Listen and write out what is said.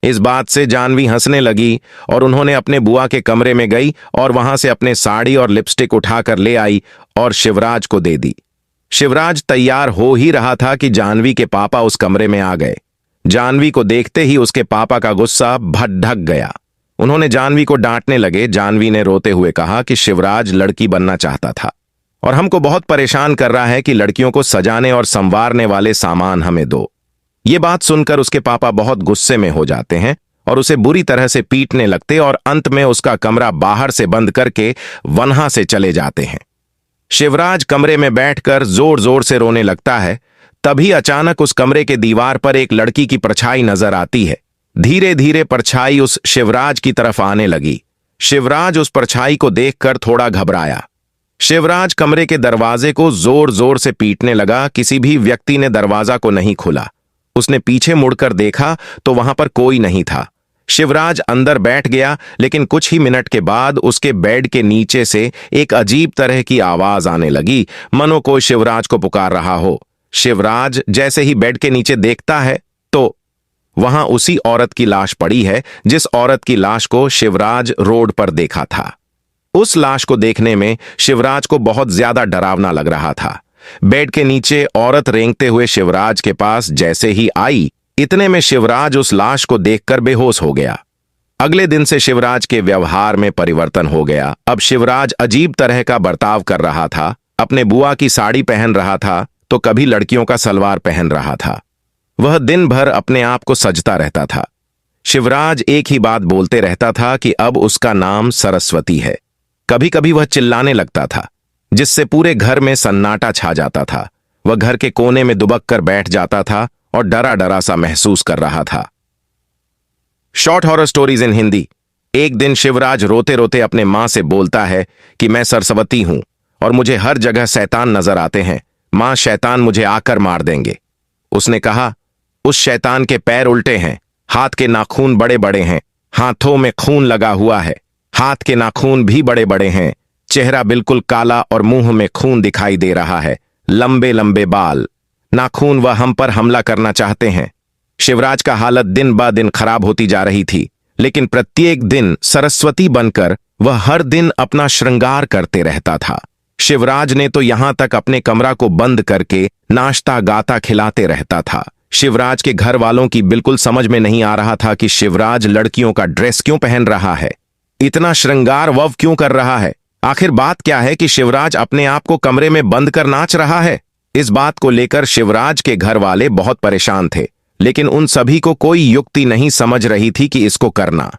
इस बात से जानवी हंसने लगी और उन्होंने अपने बुआ के कमरे में गई और वहां से अपने साड़ी और लिपस्टिक उठाकर ले आई और शिवराज को दे दी। शिवराज तैयार हो ही रहा था कि जानवी के पापा उस कमरे में आ गए। जानवी को देखते ही उसके पापा का गुस्सा भड़क गया। उन्होंने जानवी को डांटने लगे। जानवी ने रोते हुए कहा कि शिवराज लड़की बनना चाहता था और हमको बहुत परेशान कर रहा है कि लड़कियों को सजाने और संवारने वाले सामान हमें दो। ये बात सुनकर उसके पापा बहुत गुस्से में हो जाते हैं और उसे बुरी तरह से पीटने लगते और अंत में उसका कमरा बाहर से बंद करके वहां से चले जाते हैं। शिवराज कमरे में बैठकर जोर जोर से रोने लगता है। तभी अचानक उस कमरे के दीवार पर एक लड़की की परछाई नजर आती है। धीरे धीरे परछाई उस शिवराज की तरफ आने लगी। शिवराज उस परछाई को देखकर थोड़ा घबराया। शिवराज कमरे के दरवाजे को जोर जोर से पीटने लगा। किसी भी व्यक्ति ने दरवाजा को नहीं खोला। उसने पीछे मुड़कर देखा तो वहां पर कोई नहीं था। शिवराज अंदर बैठ गया, लेकिन कुछ ही मिनट के बाद उसके बेड के नीचे से एक अजीब तरह की आवाज आने लगी, मानो कोई शिवराज को पुकार रहा हो। शिवराज जैसे ही बेड के नीचे देखता है तो वहां उसी औरत की लाश पड़ी है जिस औरत की लाश को शिवराज रोड पर देखा था। उस लाश को देखने में शिवराज को बहुत ज्यादा डरावना लग रहा था। बेड के नीचे औरत रेंगते हुए शिवराज के पास जैसे ही आई, इतने में शिवराज उस लाश को देखकर बेहोश हो गया। अगले दिन से शिवराज के व्यवहार में परिवर्तन हो गया। अब शिवराज अजीब तरह का बर्ताव कर रहा था। अपने बुआ की साड़ी पहन रहा था तो कभी लड़कियों का सलवार पहन रहा था। वह दिन भर अपने आप को सजता रहता था। शिवराज एक ही बात बोलते रहता था कि अब उसका नाम सरस्वती है। कभी कभी वह चिल्लाने लगता था, जिससे पूरे घर में सन्नाटा छा जाता था। वह घर के कोने में दुबक कर बैठ जाता था और डरा डरा सा महसूस कर रहा था। Short horror stories in Hindi. एक दिन शिवराज रोते रोते अपने मां से बोलता है कि मैं सरस्वती हूं और मुझे हर जगह शैतान नजर आते हैं। मां, शैतान मुझे आकर मार देंगे। उसने कहा, उस शैतान के पैर उल्टे हैं, हाथ के नाखून बड़े बड़े हैं, हाथों में खून लगा हुआ है, हाथ के नाखून भी बड़े बड़े हैं, चेहरा बिल्कुल काला और मुंह में खून दिखाई दे रहा है, लंबे लंबे बाल, नाखून, वह हम पर हमला करना चाहते हैं। शिवराज का हालत दिन ब दिन खराब होती जा रही थी, लेकिन प्रत्येक दिन सरस्वती बनकर वह हर दिन अपना श्रृंगार करते रहता था। शिवराज ने तो यहां तक अपने कमरा को बंद करके नाश्ता गाता खिलाते रहता था। शिवराज के घर वालों की बिल्कुल समझ में नहीं आ रहा था कि शिवराज लड़कियों का ड्रेस क्यों पहन रहा है, इतना श्रृंगार वव क्यों कर रहा है। आखिर बात क्या है कि शिवराज अपने आप को कमरे में बंद कर नाच रहा है। इस बात को लेकर शिवराज के घर वाले बहुत परेशान थे, लेकिन उन सभी को कोई युक्ति नहीं समझ रही थी कि इसको करना।